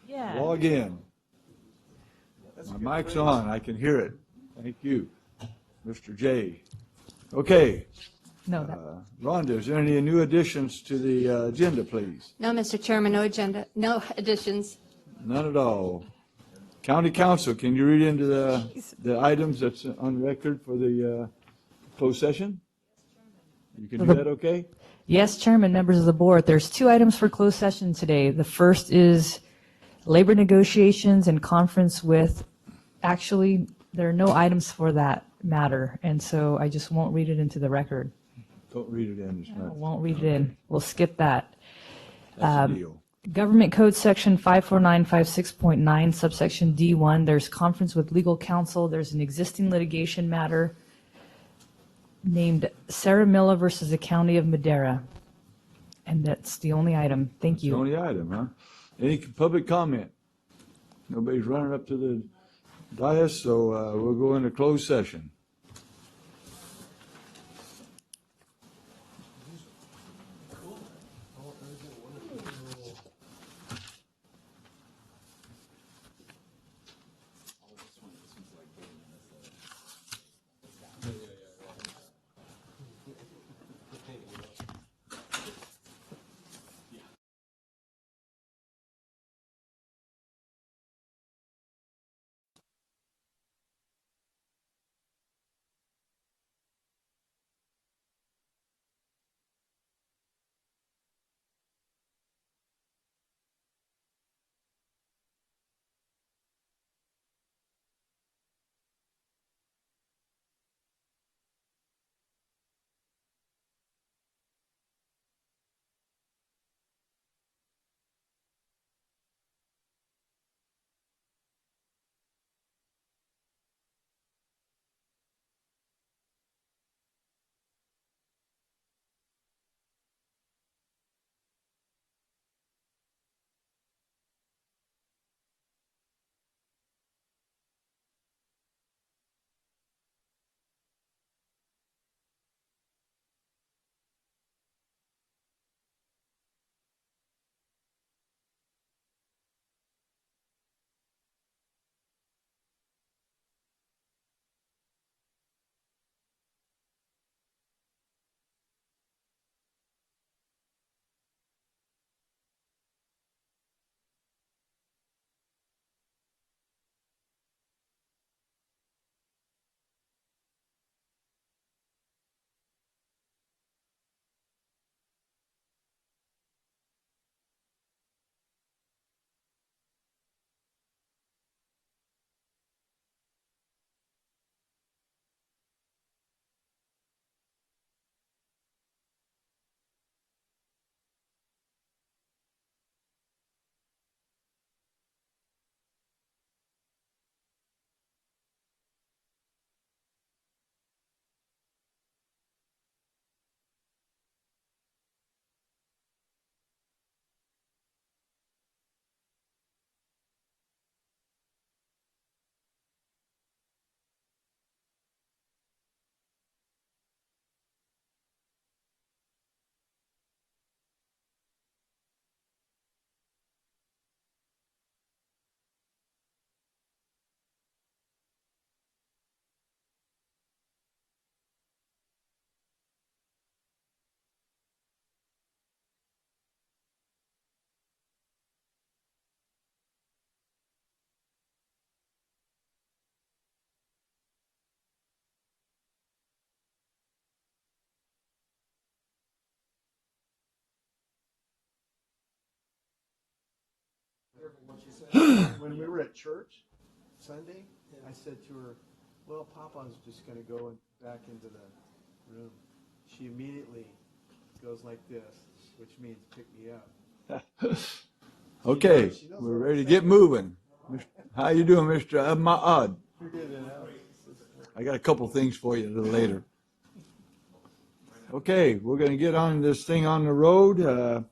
Yeah. Log in. My mic's on. I can hear it. Thank you, Mr. J. Okay. No, that, Rhonda, is there any new additions to the agenda, please? No, Mr. Chairman, no agenda, no additions. None at all. County Council, can you read into the items that's on record for the closed session? You can do that, okay? yes, Chairman, members of the board, there's 2 items for closed session today. The first is labor negotiations and conference with, actually, there are no items for that matter, and so I just won't read it into the record. Don't read it in. It's I not. won't read it in. We'll skip that. That's the deal. Government Code Section 54956.9, subsection D1, there's conference with legal counsel. There's an existing litigation matter named Sarah Miller versus the County of Madera. And that's the only item. Thank The you. only item, huh? Any public comment? Nobody's running up to the dais, so we'll go into closed session. When we were at church Sunday, I said to her, well, Papa's just going to go back into the room. She immediately goes like this, which means pick me up. Okay, we're ready to get moving. How you doing, Mr. Ahmad? I got a couple things for you a little later. Okay, we're going to get on this thing on the road.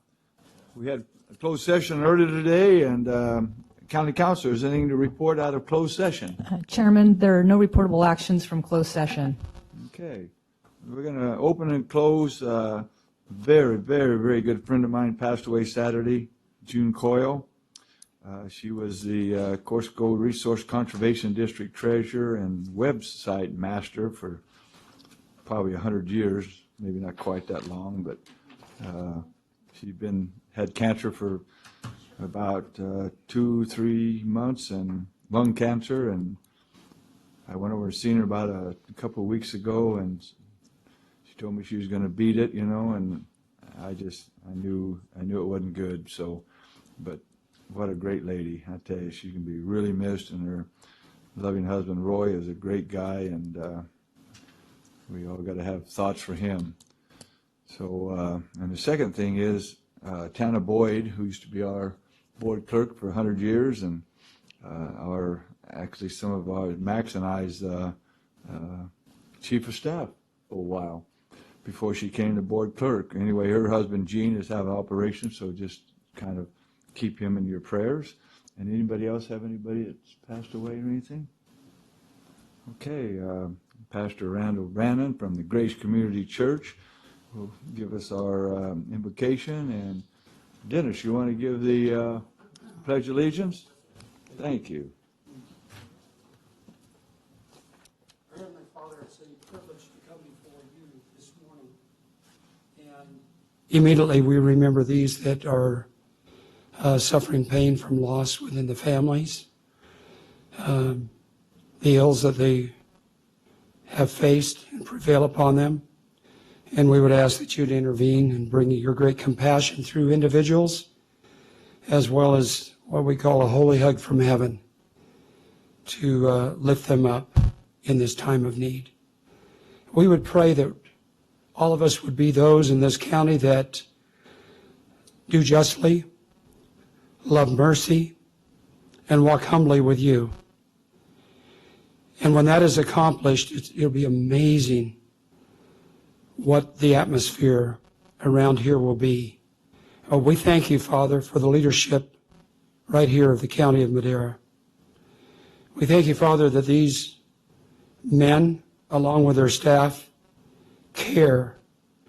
We had a closed session earlier today, and County Council, is anything to report out of closed session? Chairman, there are no reportable actions from closed session. Okay, we're going to open and close. Very, very, very good friend of mine passed away Saturday, June Coyle. She was the Corsico Resource Conservation District Treasurer and website master for probably 100 years, maybe not quite that long, but she's had cancer for about 2-3 months and lung cancer, and I went over and seen her about a couple of weeks ago, and she told me she was going to beat it, and I knew it wasn't good. So, but what a great lady. I tell you, she can be really missed, and her loving husband Roy is a great guy, and we all got to have thoughts for him. So, and the second thing is Tana Boyd, who used to be our board clerk for 100 years, and some of our, Max and I's chief of staff for a while before she came to board clerk. Anyway, her husband Gene is having an operation, so just kind of keep him in your prayers. And anybody else have anybody that's passed away or anything? Okay, Pastor Randall Brannon from the Grace Community Church will give us our invocation. And Dennis, you want to give the Pledge of Allegiance? Thank you. Heavenly Father, it's a privilege to come before you this morning. And immediately we remember these that are suffering pain from loss within the families, the ills that they have faced and prevail upon them. And we would ask that you'd intervene and bring your great compassion through individuals, as well as what we call a holy hug from heaven, to lift them up in this time of need. We would pray that all of us would be those in this county that do justly, love mercy, and walk humbly with you. And when that is accomplished, it'll be amazing what the atmosphere around here will be. We thank you, Father, for the leadership right here of the County of Madera. We thank you, Father, that these men, along with their staff, care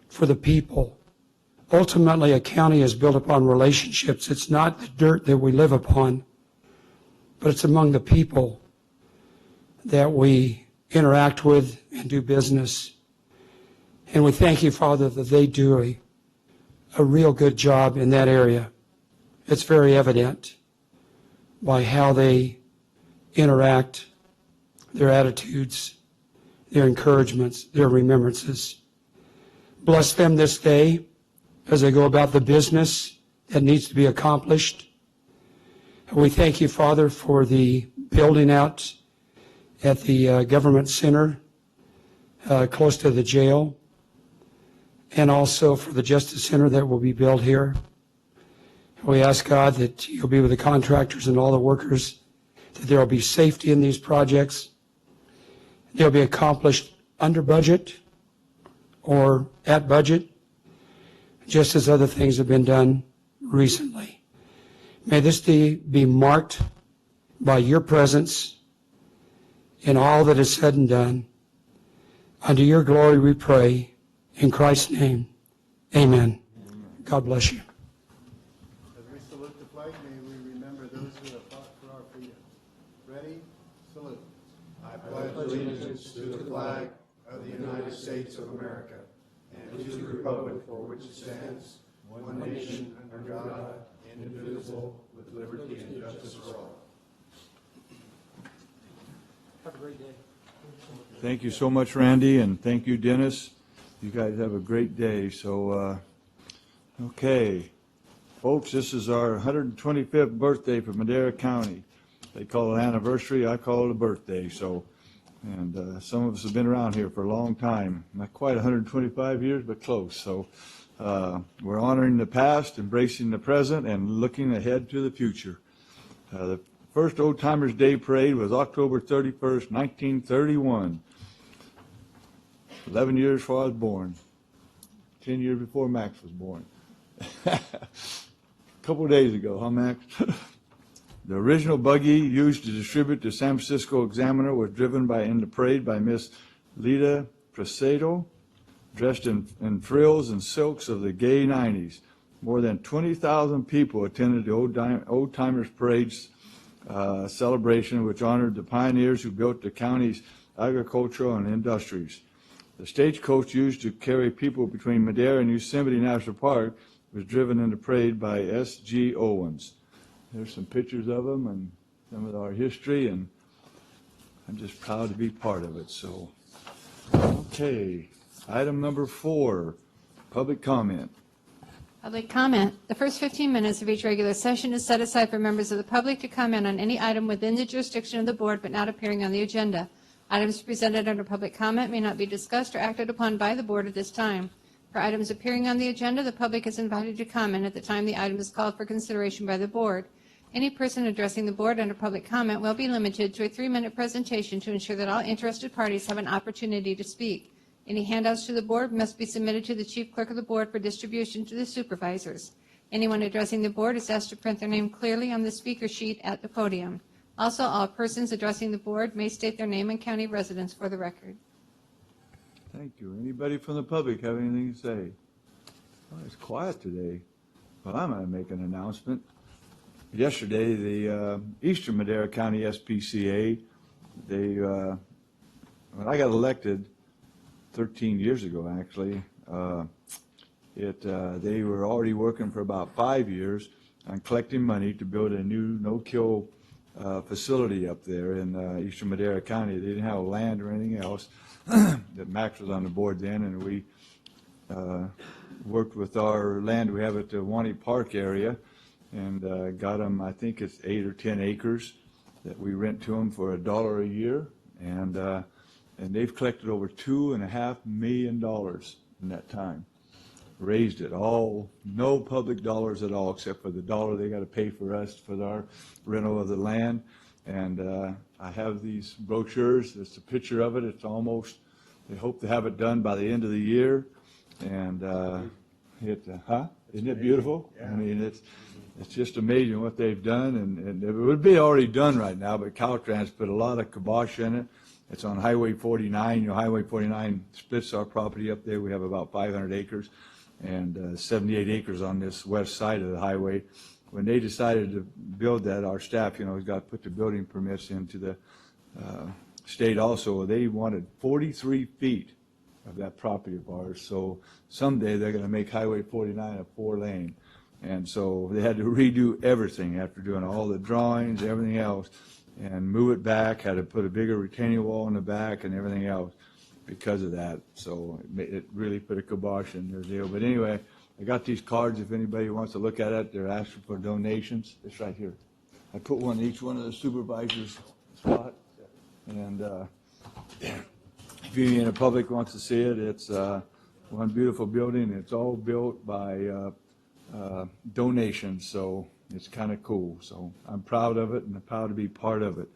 for the people. Ultimately, a county is built upon relationships. It's not the dirt that we live upon, but it's among the people that we interact with and do business. And we thank you, Father, that they do a real good job in that area. It's very evident by how they interact, their attitudes, their encouragements, their remembrances. Bless them this day as they go about the business that needs to be accomplished. And we thank you, Father, for the building out at the government center close to the jail, and also for the Justice Center that will be built here. We ask, God, that you'll be with the contractors and all the workers, that there will be safety in these projects. They'll be accomplished under budget or at budget, just as other things have been done recently. May this day be marked by your presence in all that is said and done. Unto your glory we pray. In Christ's name, amen. God bless you. As we salute the flag, may we remember those who have fought for our freedom. Ready? Salute. I pledge allegiance to the flag of the United States of America and to the republic for which it stands, one nation under God, indivisible, with liberty and justice for all. Have a great day. Thank you so much, Randy, and thank you, Dennis. You guys have a great day. So, okay. Folks, this is our 125th birthday for Madera County. They call it anniversary. I call it a birthday. So, and some of us have been around here for a long time. Not quite 125 years, but close. So, we're honoring the past, embracing the present, and looking ahead to the future. The first Old Timers Day Parade was October 31st, 1931. 11 years before I was born. 10 years before Max was born. A couple of days ago, huh, Max? The original buggy used to distribute the San Francisco Examiner was driven in the parade by Miss Lita Presedo, dressed in frills and silks of the gay 90s. More than 20,000 people attended the Old Timers Parade's celebration, which honored the pioneers who built the county's agricultural and industries. The stagecoach used to carry people between Madera and Yosemite National Park was driven in the parade by S.G. Owens. There's some pictures of him and some of our history, and I'm just proud to be part of it. So, okay, item number 4, public comment. Public comment. The first 15 minutes of each regular session is set aside for members of the public to comment on any item within the jurisdiction of the board but not appearing on the agenda. Items presented under public comment may not be discussed or acted upon by the board at this time. For items appearing on the agenda, the public is invited to comment at the time the item is called for consideration by the board. Any person addressing the board under public comment will be limited to a 3-minute presentation to ensure that all interested parties have an opportunity to speak. Any handouts to the board must be submitted to the chief clerk of the board for distribution to the supervisors. Anyone addressing the board is asked to print their name clearly on the speaker sheet at the podium. Also, all persons addressing the board may state their name and county residence for the record. Thank you. Anybody from the public have anything to say? Oh, it's quiet today. Well, I'm going to make an announcement. Yesterday, the Eastern Madera County SPCA, when I got elected 13 years ago, actually, they were already working for about 5 years on collecting money to build a new no-kill facility up there in Eastern Madera County. They didn't have land or anything else. That Max was on the board then, and we worked with our land we have at the Wani Park area and got them, I think it's 8 or 10 acres that we rent to them for $1 a year, and they've collected over $2.5 million in that time. Raised it all, no public dollars at all, except for the dollar they got to pay for us for our rental of the land. And I have these brochures. There's a picture of it. It's almost, they hope to have it done by the end of the year. And isn't it beautiful? Yeah. I mean, it's just amazing what they've done. And it would be already done right now, but Caltrans put a lot of kibosh in it. It's on Highway 49. You know, Highway 49 splits our property up there. We have about 500 acres and 78 acres on this west side of the highway. When they decided to build that, our staff, has got to put the building permits into the state also. They wanted 43 feet of that property of ours. So someday they're going to make Highway 49 a 4-lane. And so they had to redo everything after doing all the drawings, everything else, and move it back, had to put a bigger retaining wall in the back and everything else because of that. So it really put a kibosh in their deal. But anyway, I got these cards if anybody wants to look at it. They're asking for donations. It's right here. I put one in each one of the supervisors' spot. And if you in the public wants to see it, it's one beautiful building. It's all built by donations, so it's kind of cool. So I'm proud of it, and I'm proud to be part of it.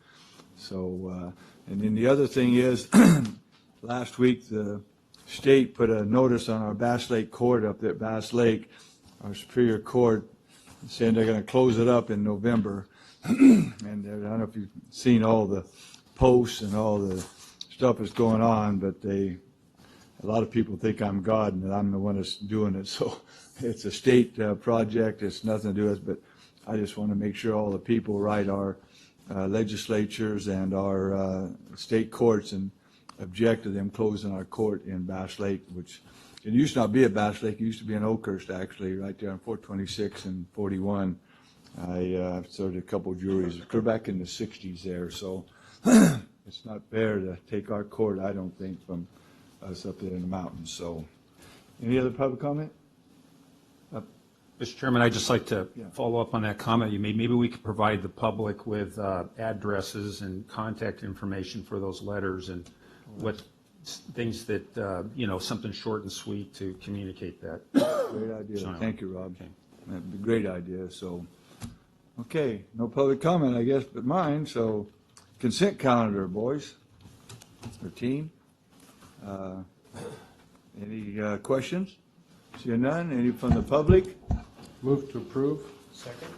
So, and then the other thing is, last week the state put a notice on our Bass Lake Court up there at Bass Lake, our Superior Court, saying they're going to close it up in November. And I don't know if you've seen all the posts and all the stuff that's going on, but a lot of people think I'm God and that I'm the one that's doing it. So it's a state project. It's nothing to do with it, but I just want to make sure all the people write our legislatures and our state courts and object to them closing our court in Bass Lake, which it used to not be at Bass Lake. It used to be in Oakhurst, actually, right there on 426 and 41. I started a couple of juries clear back in the 60s there. So it's not fair to take our court, I don't think, from us up there in the mountains. So any other public comment? Mr. Chairman, I'd just like to follow up on that comment you made. Maybe we could provide the public with addresses and contact information for those letters and what things that, something short and sweet to communicate that. Great idea. So, thank you, Rob. Okay. That'd be a great idea. So, okay, no public comment, I guess, but mine. So, consent calendar, boys or team. Any questions? See none? Any from the public? Move to approve. Second.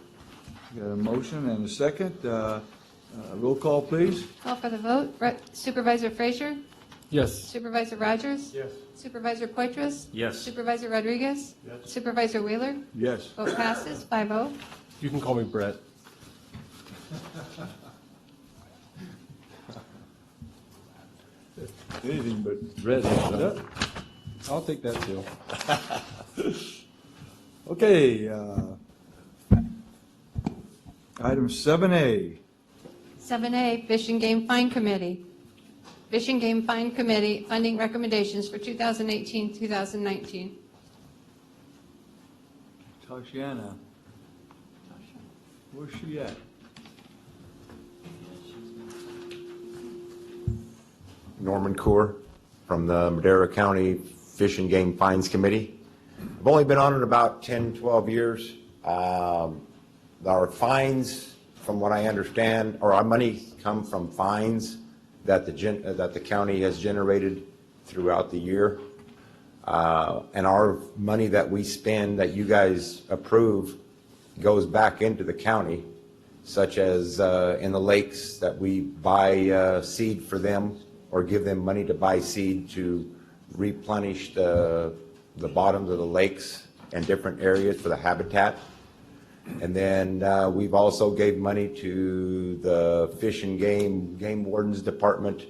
Got a motion and a second. Roll call, please. Call for the vote. Supervisor Frazier? Yes. Supervisor Rogers? Yes. Supervisor Poitras? Yes. Supervisor Rodriguez? Yes. Supervisor Wheeler? Yes. Vote passes 5-0. You can call me Brett. Anything but red. I'll take that too. Okay, item 7A. 7A, Fish and Game Fine Committee. Fish and Game Fine Committee funding recommendations for 2018-2019. Tashiana. Where's she at? Norman Coor from the Madera County Fish and Game Fines Committee. I've only been on it about 10, 12 years. Our fines, from what I understand, or our money come from fines that the county has generated throughout the year. And our money that we spend, that you guys approve, goes back into the county, such as in the lakes that we buy seed for them or give them money to buy seed to replenish the bottoms of the lakes and different areas for the habitat. And then we've also gave money to the Fish and Game Wardens Department.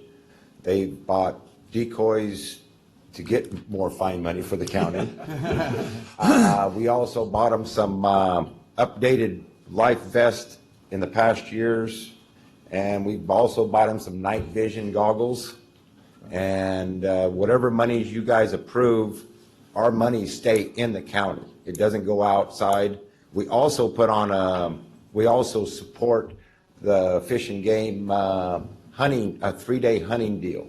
They bought decoys to get more fine money for the county. We also bought them some updated life vests in the past years, and we've also bought them some night vision goggles. And whatever monies you guys approve, our monies stay in the county. It doesn't go outside. We also put on we also support the Fish and Game hunting, a 3-day hunting deal.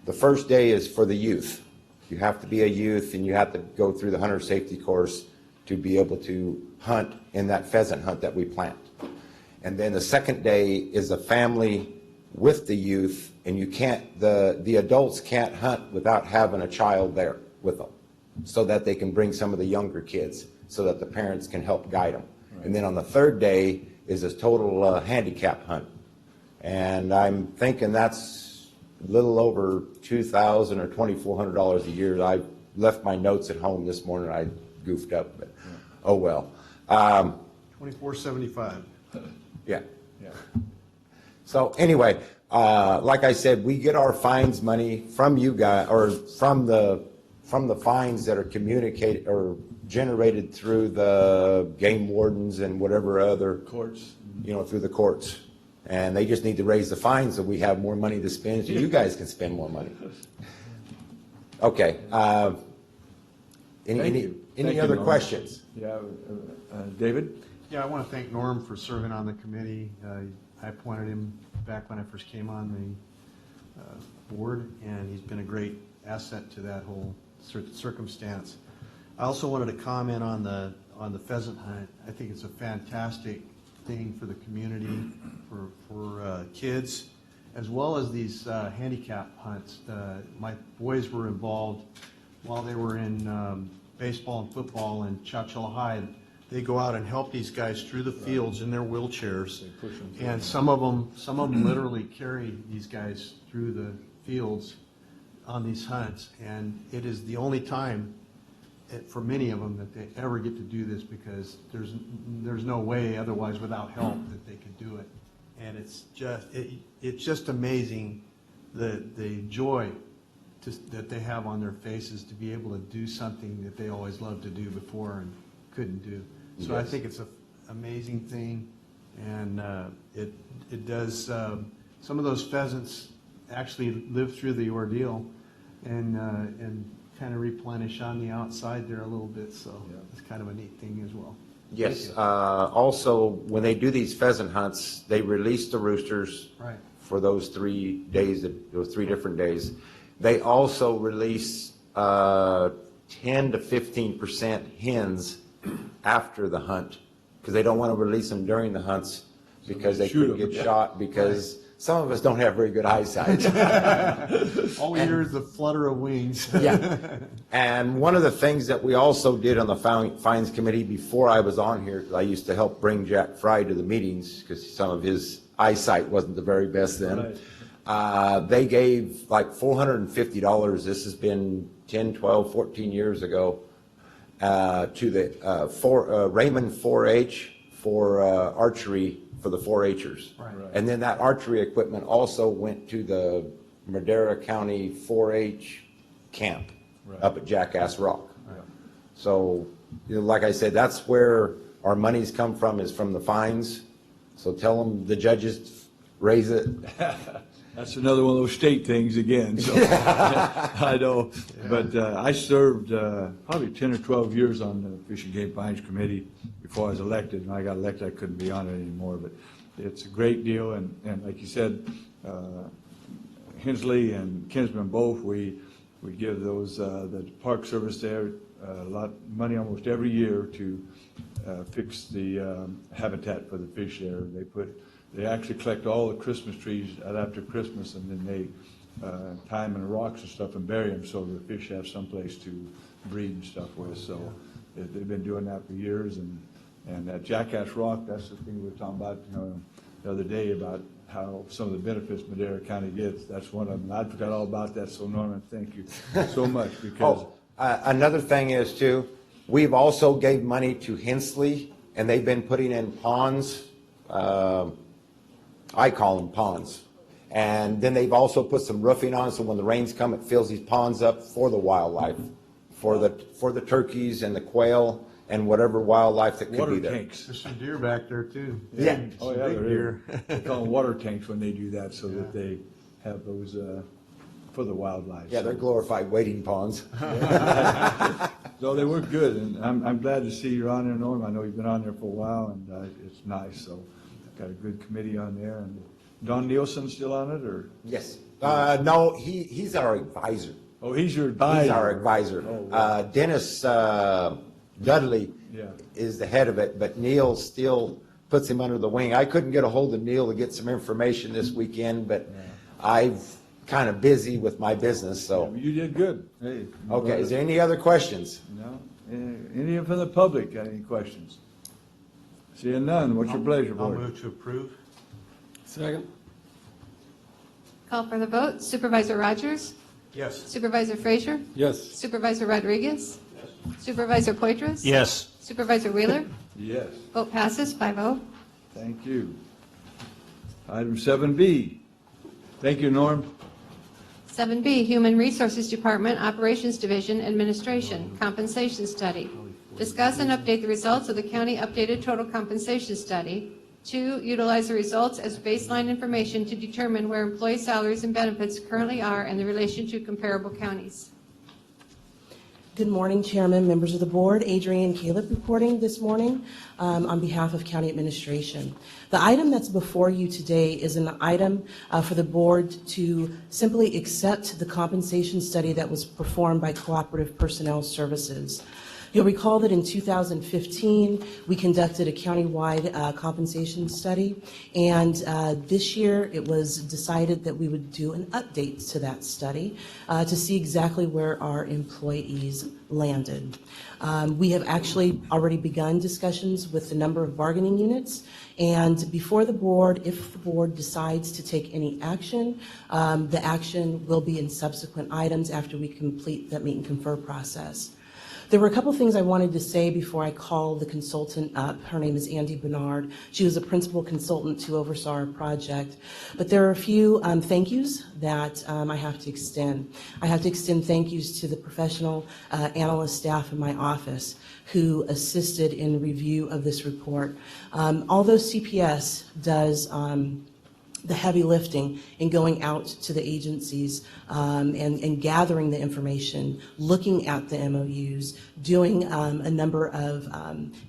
The first day is for the youth. You have to be a youth and you have to go through the hunter safety course to be able to hunt in that pheasant hunt that we plant. And then the second day is a family with the youth, and you can't, the adults can't hunt without having a child there with them, so that they can bring some of the younger kids, so that the parents can help guide them. Right. And then on the third day is a total handicap hunt. And I'm thinking that's a little over $2,000 or $2,400 a year. I left my notes at home this morning. I goofed up, but oh well. $24.75. Yeah. So anyway, like I said, we get our fines money from you guys, or from the fines that are communicated or generated through the game wardens and whatever other Courts. through the courts. And they just need to raise the fines so we have more money to spend, so you guys can spend more money. Okay. Thank you. Any other questions? Yeah, David? Yeah, I want to thank Norm for serving on the committee. I appointed him back when I first came on the board, and he's been a great asset to that whole circumstance. I also wanted to comment on the pheasant hunt. I think it's a fantastic thing for the community, for kids, as well as these handicap hunts. My boys were involved while they were in baseball and football in Chowchilla High. They go out and help these guys through the fields in their wheelchairs, and some of them literally carry these guys through the fields on these hunts. And it is the only time, for many of them, that they ever get to do this, because there's no way otherwise without help that they could do it. And it's just amazing the joy that they have on their faces to be able to do something that they always loved to do before and couldn't do. So I think it's an amazing thing, and it does. Some of those pheasants actually live through the ordeal and kind of replenish on the outside there a little bit. So it's kind of a neat thing as well. Yes. Also, when they do these pheasant hunts, they release the roosters for those 3 days, those 3 different days. They also release 10 to 15% hens after the hunt, because they don't want to release them during the hunts, because they could get shot, because some of us don't have very good eyesight. All we hear is the flutter of wings. Yeah. And one of the things that we also did on the Fines Committee before I was on here, because I used to help bring Jack Fry to the meetings, because some of his eyesight wasn't the very best then. They gave like $450, this has been 10, 12, 14 years ago, to the Raymond 4-H for archery for the 4-Hers. Right. And then that archery equipment also went to the Madera County 4-H camp up at Jackass Rock. So, like I said, that's where our monies come from, is from the fines. So tell them the judges raise it. That's another one of those state things again, so I know. But I served probably 10 or 12 years on the Fish and Game Fines Committee before I was elected. When I got elected, I couldn't be on it anymore, but it's a great deal. And like you said, Hensley and Kinsman both, we give those, the Park Service there a lot of money almost every year to fix the habitat for the fish there. They actually collect all the Christmas trees after Christmas, and then they tie them in rocks and stuff and bury them so the fish have someplace to breed and stuff with. So they've been doing that for years. And at Jackass Rock, that's the thing we were talking about, the other day, about how some of the benefits Madera County gets. That's one of them. I forgot all about that. So Norman, thank you so much, because Another thing is too, we've also gave money to Hensley, and they've been putting in ponds. I call them ponds. And then they've also put some roofing on, so when the rains come, it fills these ponds up for the wildlife, for the turkeys and the quail and whatever wildlife that could water be there. tanks. There's some deer back there too. Yeah. Oh, yeah, there is. They call them water tanks when they do that, so that they have those for the wildlife. Yeah, they're glorified wading ponds. So they work good, and I'm glad to see you're on there, Norm. I know you've been on there for a while, and it's nice. So got a good committee on there. And Don Nielsen still on it, or? Yes. No, he's our advisor. Oh, he's your advisor. He's our advisor. Oh, wow. Dennis Dudley Yeah. is the head of it, but Neil still puts him under the wing. I couldn't get a hold of Neil to get some information this weekend, but I've kind of busy with my business, so. You did good. Hey. Okay, is there any other questions? No? Any from the public got any questions? Seeing none, what's your pleasure, I'll board? move to approve. Second? Call for the vote. Supervisor Rogers? Yes. Supervisor Frazier? Yes. Supervisor Rodriguez? Supervisor Poitras? Yes. Supervisor Wheeler? Yes, Vote passes 5-0. thank you. Item 7B. Thank you, Norm. 7B, Human Resources Department, Operations Division, Administration, Compensation Study. Discuss and update the results of the county updated total compensation study. 2, utilize the results as baseline information to determine where employee salaries and benefits currently are in the relation to comparable counties. Good morning, Chairman, members of the board. Adrienne Caleb reporting this morning on behalf of County Administration. The item that's before you today is an item for the board to simply accept the compensation study that was performed by Cooperative Personnel Services. You'll recall that in 2015, we conducted a countywide compensation study, and this year it was decided that we would do an update to that study to see exactly where our employees landed. We have actually already begun discussions with the number of bargaining units, and before the board, if the board decides to take any action, the action will be in subsequent items after we complete that meet and confer process. There were a couple things I wanted to say before I call the consultant up. Her name is Andy Bernard. She was a principal consultant who oversaw our project. But there are a few thank yous that I have to extend. I have to extend thank yous to the professional analyst staff in my office who assisted in review of this report. Although CPS does the heavy lifting in going out to the agencies and gathering the information, looking at the MOUs, doing a number of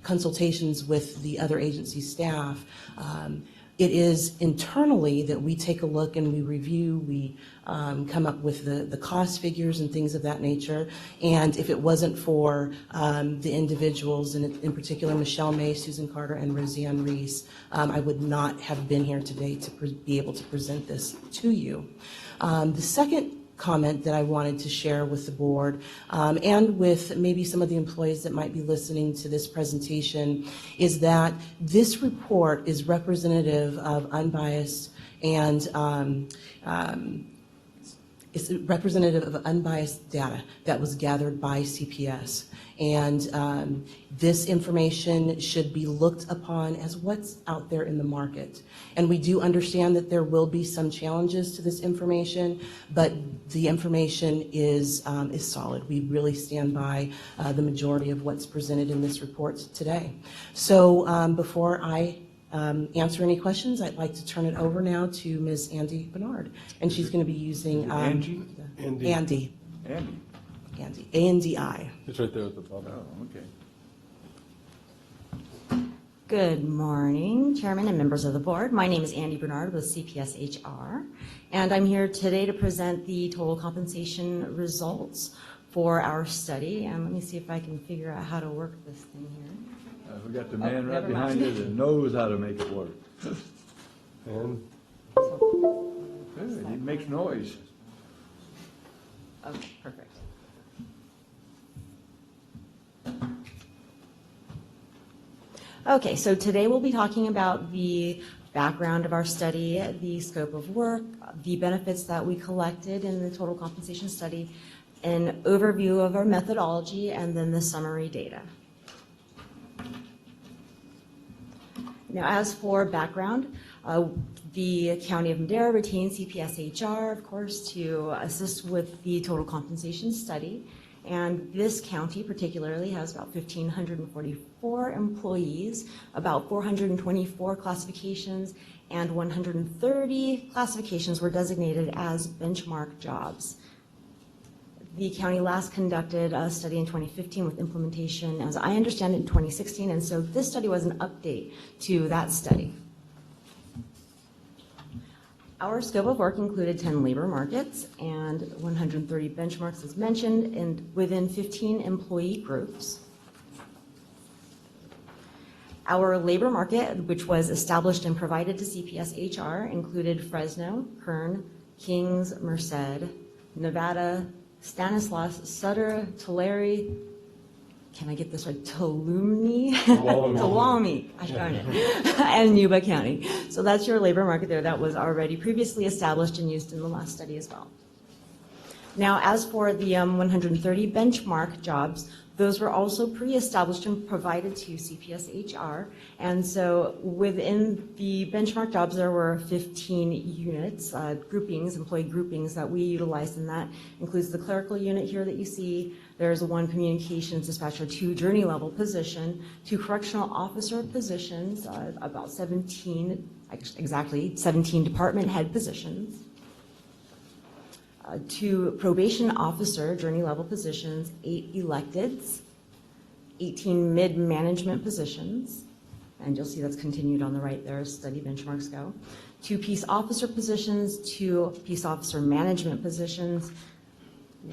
consultations with the other agency staff. It is internally that we take a look and we review, we come up with the cost figures and things of that nature. And if it wasn't for the individuals, and in particular Michelle May, Susan Carter, and Roseanne Reese, I would not have been here today to be able to present this to you. The second comment that I wanted to share with the board and with maybe some of the employees that might be listening to this presentation is that this report is representative of unbiased and it's representative of unbiased data that was gathered by CPS. And this information should be looked upon as what's out there in the market. And we do understand that there will be some challenges to this information, but the information is solid. We really stand by the majority of what's presented in this report today. So before I answer any questions, I'd like to turn it over now to Ms. Andy Bernard, and she's going to be using Angie? Andy. Andy. Andy? Andy. A-N-D-I. It's right there at the bottom. Oh, okay. Good morning, Chairman and members of the board. My name is Andy Bernard with CPS HR, and I'm here today to present the total compensation results for our study. And let me see if I can figure out how to work this thing here. We got the man right never behind mind. you that knows how to make it work. And Good, it makes noise. Okay, perfect. Okay, so today we'll be talking about the background of our study, the scope of work, the benefits that we collected in the total compensation study, an overview of our methodology, and then the summary data. Now, as for background, the County of Madera retained CPS HR, of course, to assist with the total compensation study. And this county particularly has about 1,544 employees, about 424 classifications, and 130 classifications were designated as benchmark jobs. The county last conducted a study in 2015 with implementation, as I understand it, in 2016, and so this study was an update to that study. Our scope of work included 10 labor markets and 130 benchmarks, as mentioned, and within 15 employee groups. Our labor market, which was established and provided to CPS HR, included Fresno, Kern, Kings, Merced, Nevada, Stanislaus, Sutter, Tulare, can I get this right? Tuolumne? Tuolumne, gosh darn it, and Yuba County. So that's your labor market there that was already previously established and used in the last study as well. Now, as for the 130 benchmark jobs, those were also pre-established and provided to CPS HR. And so within the benchmark jobs, there were 15 units, groupings, employee groupings that we utilized, and that includes the clerical unit here that you see. There's one communications dispatcher, 2 journey level position, 2 correctional officer positions, about 17, exactly 17 department head positions. 2 probation officer journey level positions, 8 electeds, 18 mid-management positions, and you'll see that's continued on the right there as study benchmarks go. 2 peace officer positions, 2 peace officer management positions,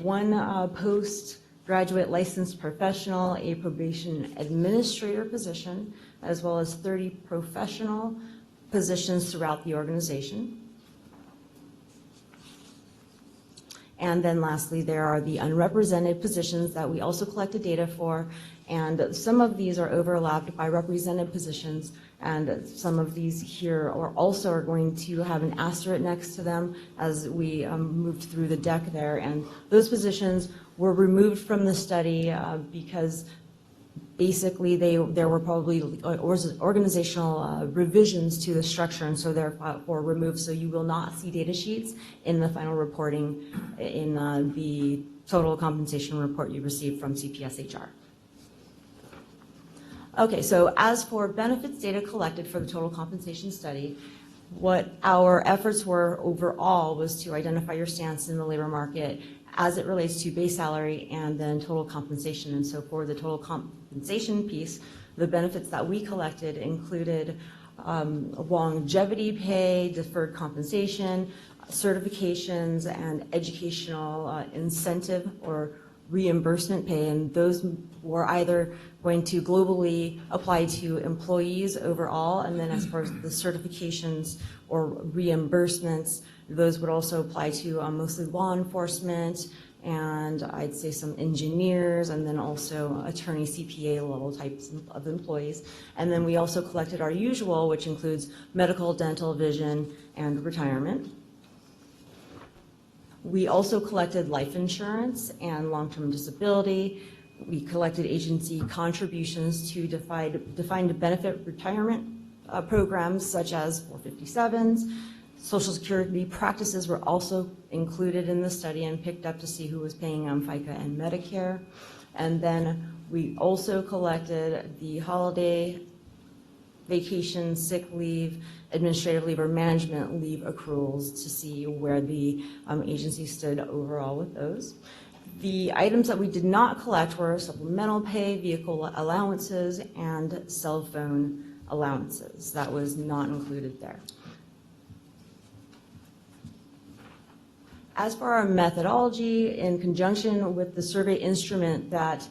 1 postgraduate licensed professional, a probation administrator position, as well as 30 professional positions throughout the organization. And then lastly, there are the unrepresented positions that we also collected data for, and some of these are overlapped by represented positions, and some of these here are also going to have an asterisk next to them as we moved through the deck there, and those positions were removed from the study because basically there were probably organizational revisions to the structure, and so therefore removed. So you will not see data sheets in the final reporting in the total compensation report you received from CPS HR. Okay, so as for benefits data collected for the total compensation study, what our efforts were overall was to identify your stance in the labor market as it relates to base salary and then total compensation. And so for the total compensation piece, the benefits that we collected included longevity pay, deferred compensation, certifications, and educational incentive or reimbursement pay, and those were either going to globally apply to employees overall, and then as far as the certifications or reimbursements, those would also apply to mostly law enforcement, and I'd say some engineers, and then also attorney CPA level types of employees. And then we also collected our usual, which includes medical, dental, vision, and retirement. We also collected life insurance and long-term disability. We collected agency contributions to defined benefit retirement programs such as 457s. Social Security practices were also included in the study and picked up to see who was paying FICA and Medicare. And then we also collected the holiday, vacation, sick leave, administrative leave, or management leave accruals to see where the agency stood overall with those. The items that we did not collect were supplemental pay, vehicle allowances, and cell phone allowances. That was not included there. As for our methodology, in conjunction with the survey instrument that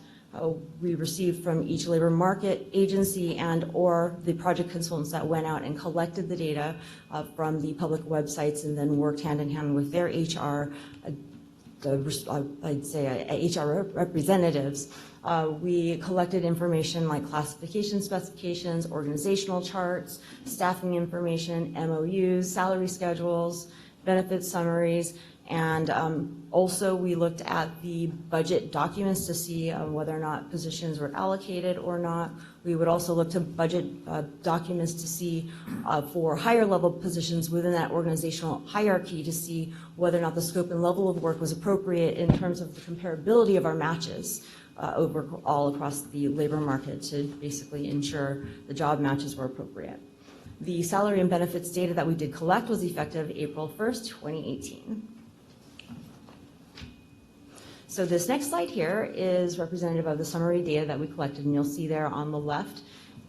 we received from each labor market agency and or the project consultants that went out and collected the data from the public websites and then worked hand in hand with their HR, I'd say HR representatives, we collected information like classification specifications, organizational charts, staffing information, MOUs, salary schedules, benefit summaries, and also we looked at the budget documents to see whether or not positions were allocated or not. We would also look to budget documents to see for higher level positions within that organizational hierarchy to see whether or not the scope and level of work was appropriate in terms of the comparability of our matches all across the labor market to basically ensure the job matches were appropriate. The salary and benefits data that we did collect was effective April 1st, 2018. So this next slide here is representative of the summary data that we collected, and you'll see there on the left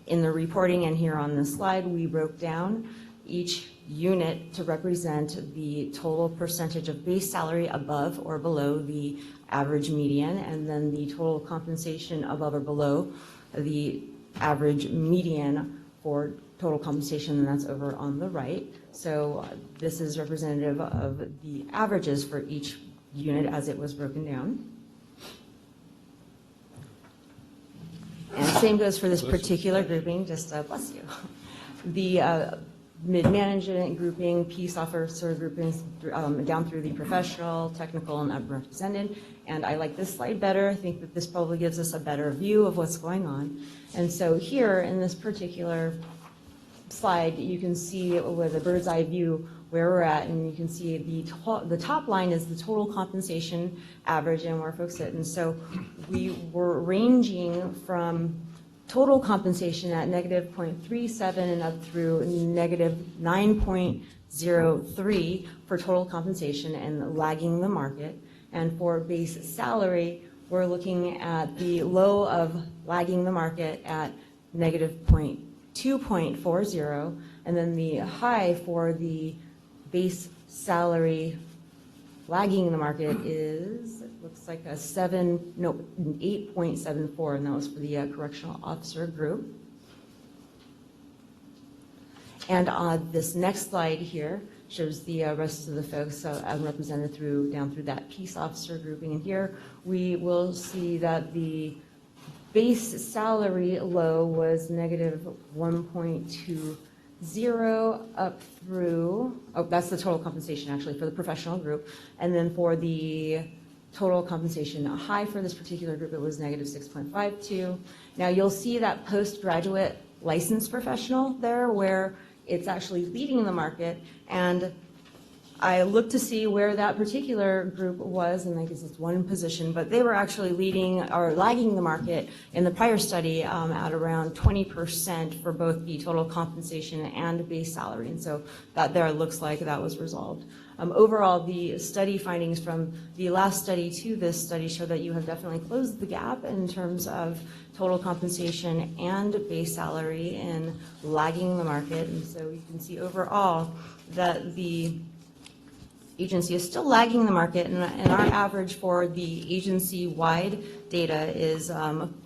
in the reporting and here on this slide, we broke down each unit to represent the total percentage of base salary above or below the average median, and then the total compensation above or below the average median for total compensation, and that's over on the right. So this is representative of the averages for each unit as it was broken down. And same goes for this particular grouping, just bless you. The mid-management grouping, peace officer groupings down through the professional, technical, and unrepresented. And I like this slide better. I think that this probably gives us a better view of what's going on. And so here in this particular slide, you can see with a bird's eye view where we're at, and you can see the top line is the total compensation average and where folks sit. And so we were ranging from total compensation at negative 0.37 and up through negative 9.03 for total compensation and lagging the market. And for base salary, we're looking at the low of lagging the market at negative 2.40, and then the high for the base salary lagging the market is, it looks like an 8.74, and that was for the correctional officer group. And this next slide here shows the rest of the folks represented down through that peace officer grouping. And here we will see that the base salary low was negative 1.20 up through, that's the total compensation actually for the professional group. And then for the total compensation high for this particular group, it was negative 6.52. Now you'll see that postgraduate licensed professional there where it's actually leading the market. And I looked to see where that particular group was, and I guess it's one position, but they were actually leading or lagging the market in the prior study at around 20% for both the total compensation and base salary. And so that there looks like that was resolved. Overall, the study findings from the last study to this study show that you have definitely closed the gap in terms of total compensation and base salary in lagging the market. And so you can see overall that the agency is still lagging the market, and our average for the agency-wide data is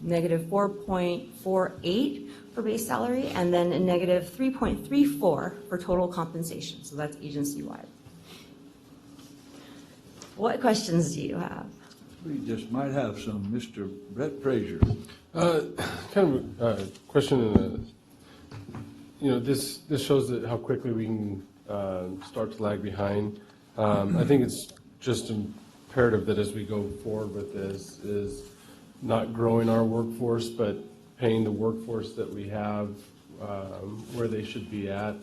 negative 4.48 for base salary, and then a negative 3.34 for total compensation. So that's agency-wide. What questions do you have? We just might have some. Mr. Brett Frazier. Kind of a question, this shows that how quickly we can start to lag behind. I think it's just imperative that as we go forward with this is not growing our workforce, but paying the workforce that we have where they should be at,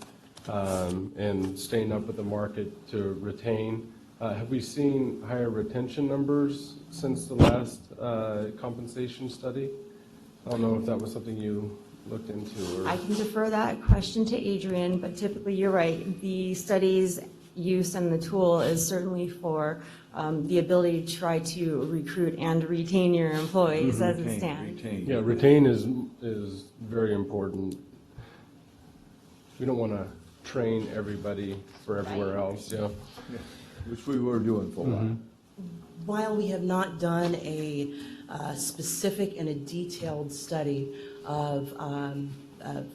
and staying up with the market to retain. Have we seen higher retention numbers since the last compensation study? I don't know if that was something you looked into. Or... I can defer that question to Adrian, but typically you're right. The study's use and the tool is certainly for the ability to try to recruit and retain your employees as it stands. Yeah, retain is very important. We don't want to train everybody for everywhere else, yeah. Which we were doing for a while. While we have not done a specific and a detailed study of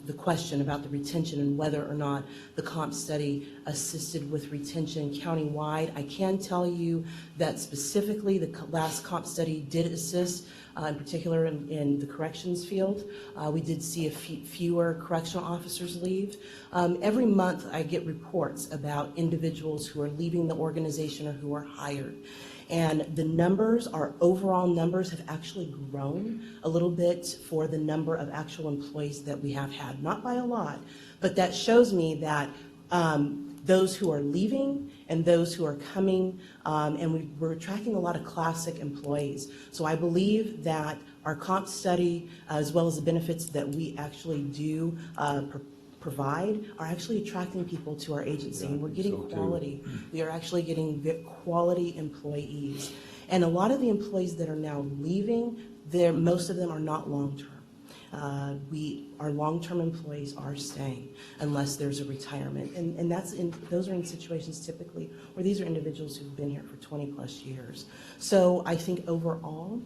the question about the retention and whether or not the comp study assisted with retention countywide, I can tell you that specifically the last comp study did assist, in particular in the corrections field. We did see fewer correctional officers leave. Every month I get reports about individuals who are leaving the organization or who are hired. And the numbers, our overall numbers, have actually grown a little bit for the number of actual employees that we have had. Not by a lot, but that shows me that those who are leaving and those who are coming, and we're attracting a lot of classic employees. So I believe that our comp study, as well as the benefits that we actually do provide, are actually attracting people to our agency. And we're getting quality. We are actually getting quality employees. And a lot of the employees that are now leaving, most of them are not long-term. Our long-term employees are staying unless there's a retirement. And those are in situations typically where these are individuals who've been here for 20 plus years. So I think overall,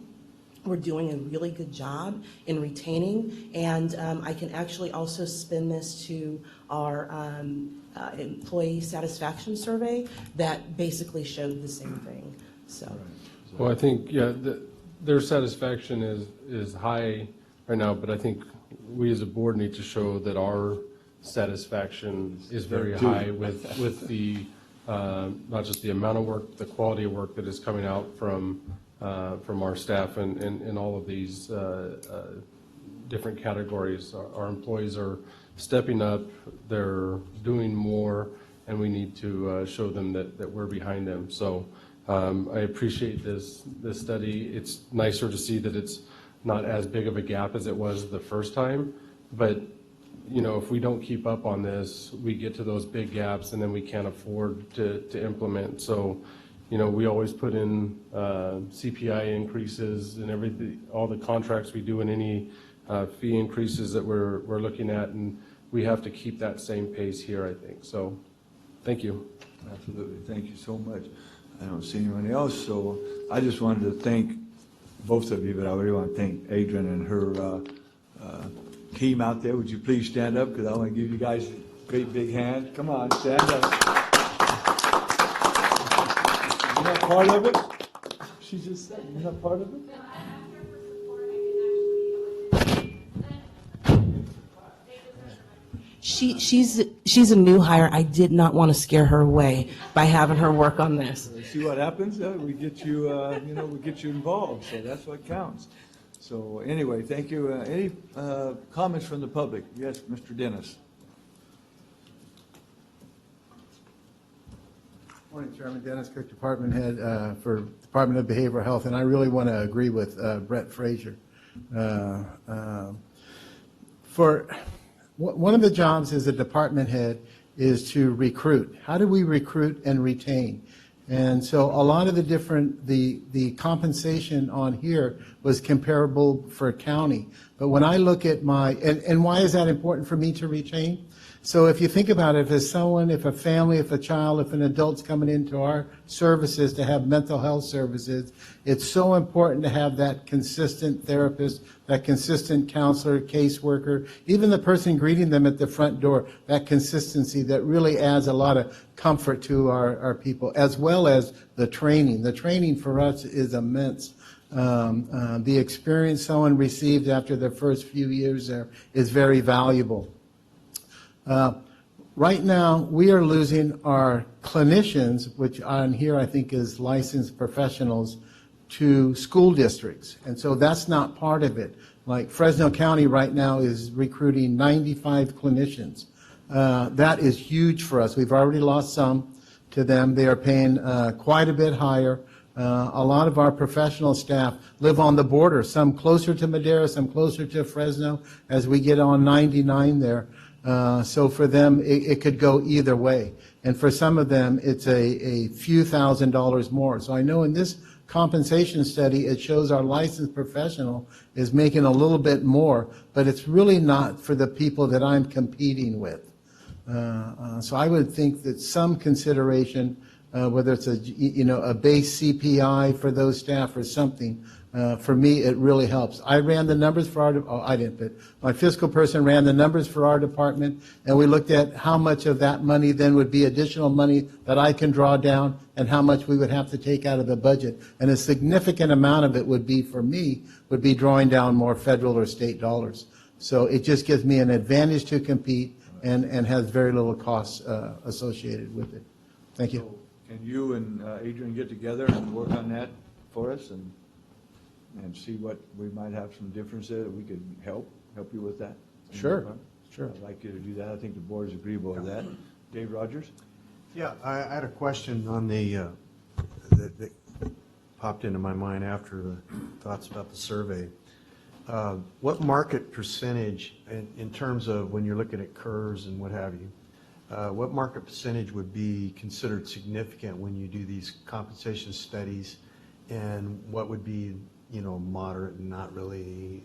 we're doing a really good job in retaining, and I can actually also spin this to our employee satisfaction survey that basically showed the same thing. So, Well, I think, yeah, their satisfaction is high right now, but I think we as a board need to show that our satisfaction is very high with the, not just the amount of work, the quality of work that is coming out from our staff and all of these different categories. Our employees are stepping up, they're doing more, and we need to show them that we're behind them. So I appreciate this study. It's nicer to see that it's not as big of a gap as it was the first time, but if we don't keep up on this, we get to those big gaps and then we can't afford to implement. So we always put in CPI increases and everything, all the contracts we do, and any fee increases that we're looking at, and we have to keep that same pace here, I think. So, thank you. Absolutely. Thank you so much. I don't see anyone else, so I just wanted to thank both of you, but I really want to thank Adrian and her team out there. Would you please stand up, because I want to give you guys a great big hand. Come on, stand up. You're not part of it? She just said you're not part of it? She's a new hire. I did not want to scare her away by having her work on this. See what happens? We get you, we get you involved, so that's what counts. So anyway, thank you. Any comments from the public? Yes, Mr. Dennis. Morning, Chairman Dennis Cook, Department Head for Department of Behavioral Health, and I really want to agree with Brett Frazier. For one of the jobs as a department head is to recruit. How do we recruit and retain? And so a lot of the compensation on here was comparable for county, But when I look at and why is that important for me to retain? So if you think about it, if a family, if a child, if an adult's coming into our services to have mental health services, it's so important to have that consistent therapist, that consistent counselor, caseworker, even the person greeting them at the front door, that consistency that really adds a lot of comfort to our people, as well as the training. The training for us is immense. The experience someone received after their first few years there is very valuable. Right now, we are losing our clinicians, which on here I think is licensed professionals, to school districts. And so that's not part of it. Like Fresno County right now is recruiting 95 clinicians. That is huge for us. We've already lost some to them. They are paying quite a bit higher. A lot of our professional staff live on the border, some closer to Madera, some closer to Fresno, as we get on 99 there. So for them, it could go either way. And for some of them, it's a few $1,000s more. So I know in this compensation study, it shows our licensed professional is making a little bit more, but it's really not for the people that I'm competing with. So I would think that some consideration, whether it's a base CPI for those staff or something, for me, it really helps. I ran the numbers for I didn't, but my fiscal person ran the numbers for our department, and we looked at how much of that money then would be additional money that I can draw down and how much we would have to take out of the budget. And a significant amount of it would be, for me, would be drawing down more federal or state dollars. So it just gives me an advantage to compete and has very little costs associated with it. Thank you. So can you and Adrian get together and work on that for us and see what we might have some difference there that we could help you with that? Sure. I'd like you to do that. I think the board is agreeable with that. Dave Rogers? Yeah, I had a question on that popped into my mind after the thoughts about the survey. What market percentage, in terms of when you're looking at curves and what have you, what market percentage would be considered significant when you do these compensation studies, and what would be, moderate and not really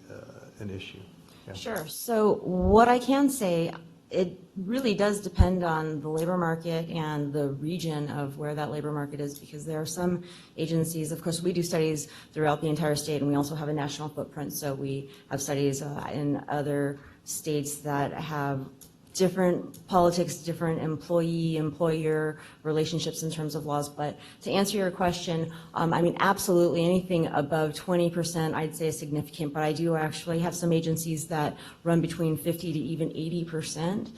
an issue? Yeah. Sure. So what I can say, it really does depend on the labor market and the region of where that labor market is, because there are some agencies, of course, we do studies throughout the entire state, and we also have a national footprint. So we have studies in other states that have different politics, different employee-employer relationships in terms of laws. But to answer your question, absolutely anything above 20%, I'd say is significant. But I do actually have some agencies that run between 50 to even 80%.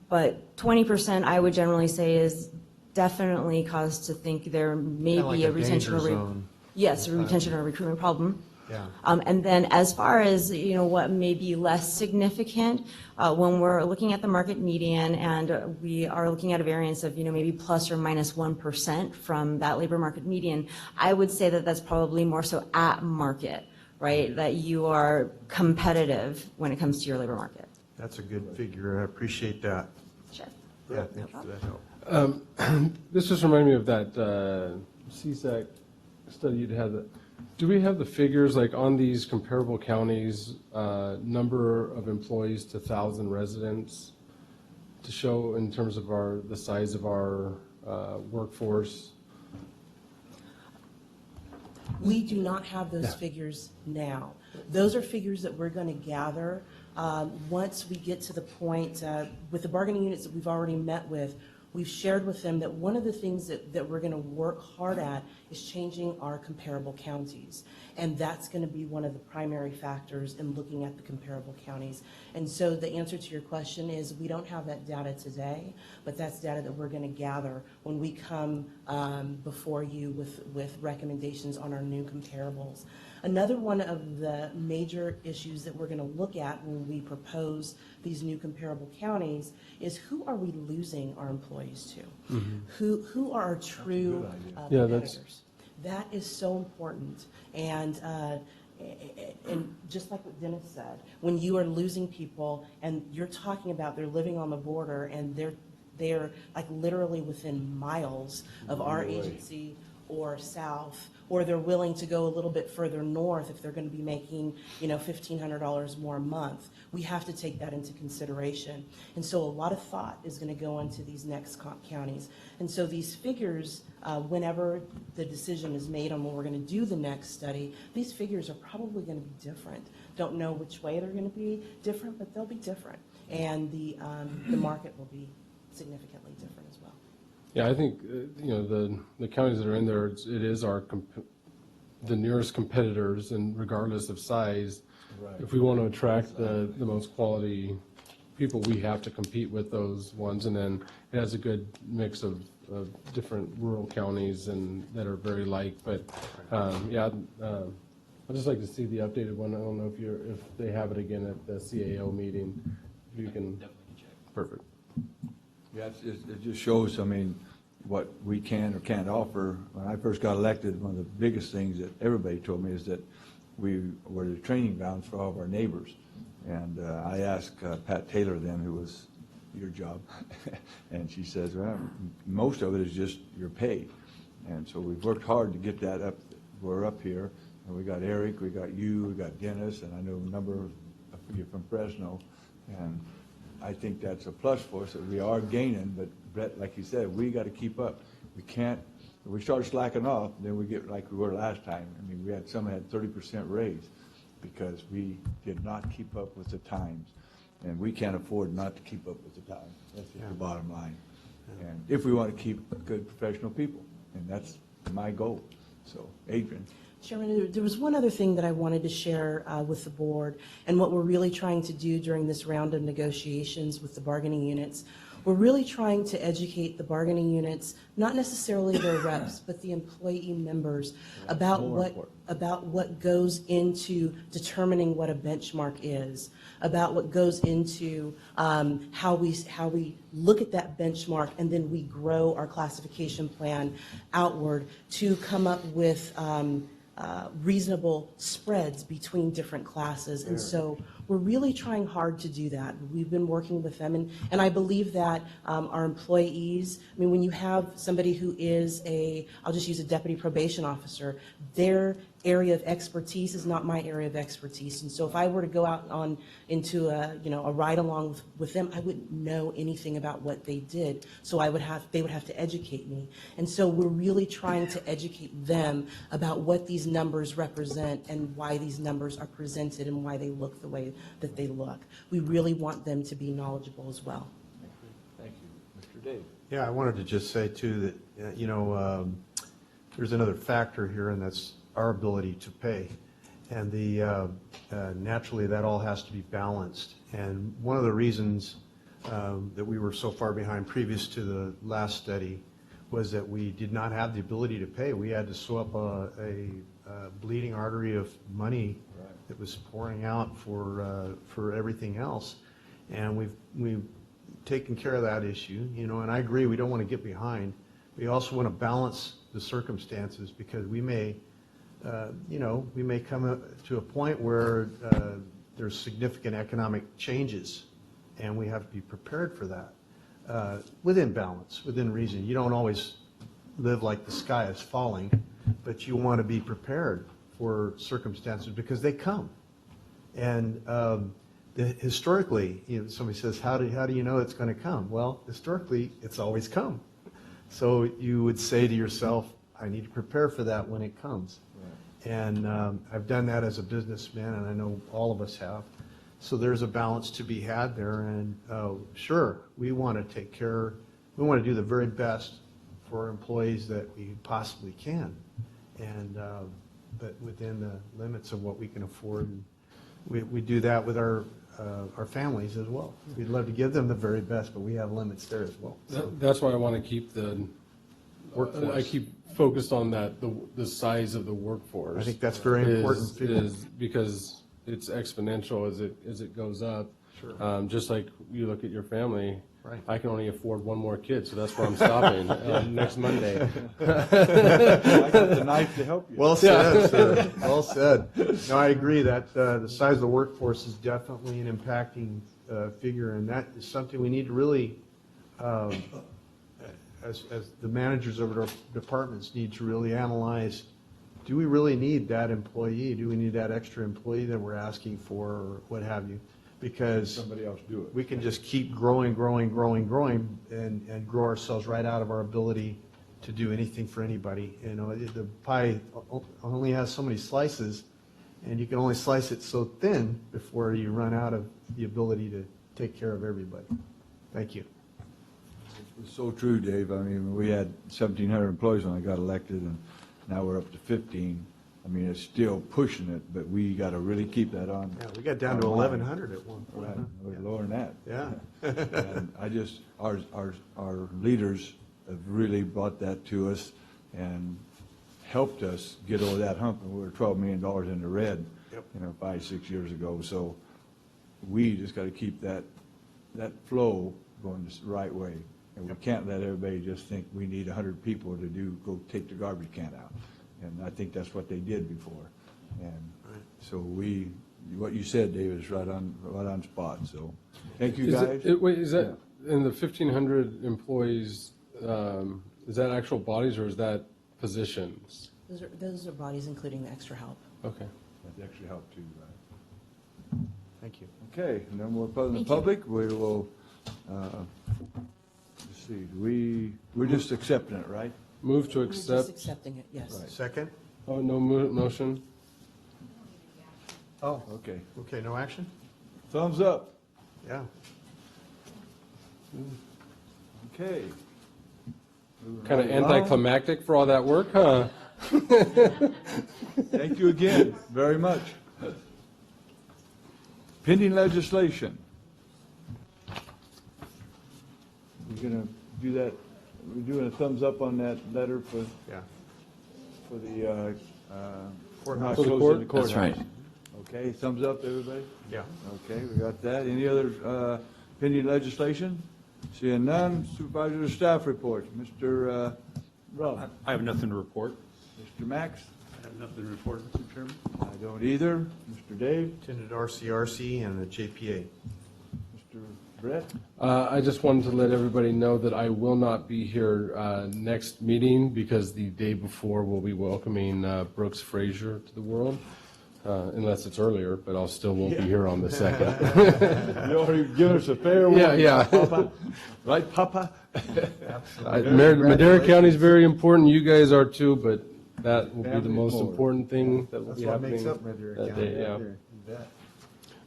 But 20%, I would generally say, is definitely cause to think there may Kinda be like a retention danger or zone. yes, a retention or recruitment problem. Yeah. And then as far as, what may be less significant, when we're looking at the market median and we are looking at a variance of, maybe plus or minus 1% from that labor market median, I would say that that's probably more so at market, right? That you are competitive when it comes to your labor market. That's a good figure. I appreciate that. Sure. Yeah, thank you for that help. This just reminded me of that CSAC study you'd had. Do we have the figures, like on these comparable counties, number of employees to 1,000 residents to show in terms of the size of our workforce? We do not have those figures now. Those are figures that we're going to gather once we get to the point with the bargaining units that we've already met with. We've shared with them that one of the things that we're going to work hard at is changing our comparable counties. And that's going to be one of the primary factors in looking at the comparable counties. And so the answer to your question is we don't have that data today, but that's data that we're going to gather when we come before you with recommendations on our new comparables. Another one of the major issues that we're going to look at when we propose these new comparable counties is who are we losing our employees to? Mm-hmm. Who are our true competitors? That is so important. And just like what Dennis said, when you are losing people and you're talking about they're living on the border and they're like literally within miles of our agency or south or they're willing to go a little bit further north if they're going to be making, $1,500 more a month. We have to take that into consideration. And so a lot of thought is going to go into these next counties. And so these figures, whenever the decision is made on when we're going to do the next study, these figures are probably going to be different. Don't know which way they're going to be different, but they'll be different. And the market will be significantly different as well. Yeah, I think, the counties that are in there, it is the nearest competitors, and regardless of size, if we want to attract the most quality people, we have to compete with those ones. And then it has a good mix of different rural counties and that are very like. But I'd just like to see the updated one. I don't know if they have it again at the CAO meeting. If you can. Definitely check. Perfect. Yeah, it just shows, what we can or can't offer. When I first got elected, one of the biggest things that everybody told me is that we were the training grounds for all of our neighbors. And I asked Pat Taylor then, who was your job, and she says, well, most of it is just your pay. And so we've worked hard to get that up. We're up here. And we got Eric, we got you, we got Dennis, and I know a number of you from Fresno. And I think that's a plus for us, that we are gaining, but Brett, like you said, we got to keep up. We can't, if we start slacking off, then we get like we were last time. We had some had 30% raise because we did not keep up with the times. And we can't afford not to keep up with the times. That's just the bottom line. And if we want to keep good professional people, and that's my goal. So, Adrian. Chairman, there was one other thing that I wanted to share with the board, and what we're really trying to do during this round of negotiations with the bargaining units. We're really trying to educate the bargaining units, not necessarily their reps, but the employee members about what goes into determining what a benchmark is, about what goes into how we look at that benchmark, and then we grow our classification plan outward to come up with reasonable spreads between different classes. And so we're really trying hard to do that. We've been working with them, and I believe that our employees, when you have somebody who is I'll just use a deputy probation officer, their area of expertise is not my area of expertise. And so if I were to go out into a ride along with them, I wouldn't know anything about what they did. So they would have to educate me. And so we're really trying to educate them about what these numbers represent and why these numbers are presented and why they look the way that they look. We really want them to be knowledgeable as well. Thank you. Mr. Dave. Yeah, I wanted to just say too that, there's another factor here, and that's our ability to pay. And naturally that all has to be balanced. And one of the reasons that we were so far behind previous to the last study was that we did not have the ability to pay. We had to sew up a bleeding artery of money that was pouring out for everything else. And we've taken care of that issue, and I agree, we don't want to get behind. We also want to balance the circumstances, because we may come to a point where there's significant economic changes, and we have to be prepared for that within balance, within reason. You don't always live like the sky is falling, but you want to be prepared for circumstances because they come. And historically, somebody says, how do you know it's going to come? Well, historically, it's always come. So you would say to yourself, I need to prepare for that when it comes. And I've done that as a businessman, and I know all of us have. So there's a balance to be had there. And sure, we want to take care, we want to do the very best for our employees that we possibly can. And but within the limits of what we can afford. And we do that with our families as well. We'd love to give them the very best, but we have limits there as well. So. That's why I want to keep the workforce. I keep focused on that, the size of the workforce. I think that's very important. Is because it's exponential as it goes up. Sure. Just like you look at your family. Right. I can only afford one more kid, so that's where I'm stopping next Monday. I got the knife to help you. Well said, sir. Well said. No, I agree that the size of the workforce is definitely an impacting figure, and that is something we need to really, as the managers of our departments, need to really analyze do we really need that employee? Do we need that extra employee that we're asking for, or what have you? Because Somebody else do it. we can just keep growing, and grow ourselves right out of our ability to do anything for anybody. You know, the pie only has so many slices, and you can only slice it so thin before you run out of the ability to take care of everybody. Thank you. It's so true, Dave. I mean, we had 1,700 employees when I got elected, and now we're up to 15. I mean, it's still pushing it, but we got to really keep that on. Yeah, we got down to on line. 1,100 at one point. Right, huh? we're lower than that. Yeah. And I just, our leaders have really brought that to us and helped us get over that hump, and we were $12 million in the red, Yep. 5, 6 years ago. So we just got to keep that flow going the right way. And we can't let everybody just think we need 100 people to go take the garbage can out. And I think that's what they did before. And so what you said, David, is right on spot. So thank you, guys. Wait, is that, in the 1,500 employees, is that actual bodies or is that positions? Those are bodies including the extra help. Okay. That actually helped too, right? Thank you. Okay, no more from the Thank you. public. We will, let's see, we're just accepting it, right? Move to We're just accept, accepting it, yes. Right. Second? oh, no motion? Oh, Okay. okay, no action? Thumbs up. Yeah. Okay. Kind of anticlimactic for all that work, huh? Thank you again, very much. Pending legislation. We're gonna do that, we're doing a thumbs up on that letter for Yeah. the, Courthouse. not For the closing court? the courthouse. That's right. Okay, thumbs up, everybody? Yeah. Okay, we got that. Any other pending legislation? Seeing none, supervisor staff reports. Mr. Rob, I have nothing to report. Mr. Max? I have nothing to report, Mr. Chairman. I don't either. Mr. Dave? Attended RCRC and the JPA. Mr. Brett? I just wanted to let everybody know that I will not be here next meeting because the day before we'll be welcoming Brooks Frazier to the world, unless it's earlier, but I'll still won't be here on the 2nd. You already given us a fair one. Yeah. Papa. Right, Papa? Madera County is very important, you guys are too, but that will be the Family most forward. important thing that will That's be what makes happening up Madera that County. day, yeah. right there. You bet.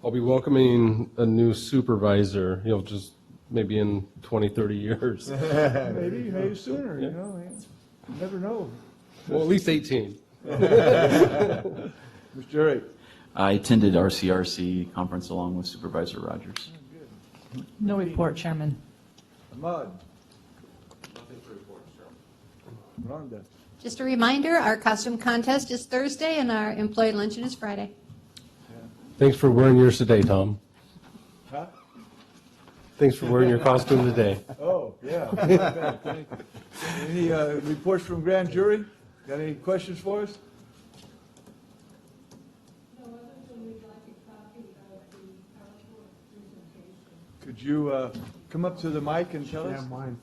I'll be welcoming a new supervisor, he'll just, maybe in 20, 30 years. Maybe sooner, you never know. Well, at least 18. Mr. Eric? I attended RCRC conference along with Supervisor Rogers. No report, Chairman. Ahmad? Rhonda? Just a reminder, our costume contest is Thursday and our employee luncheon is Friday. Thanks for wearing yours today, Tom. Huh? Thanks for wearing your costume today. Oh, yeah. Thank you. Any reports from grand jury? Got any questions for us? Could you come up to the mic and tell us? Yeah, mine.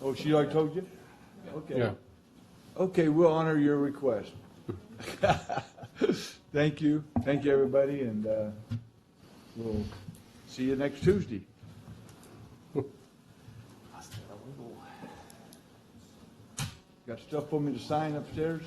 Oh, she already told you? Okay. Yeah. Okay, we'll honor your request. Thank you. Thank you, everybody, and we'll see you next Tuesday. Got stuff for me to sign upstairs?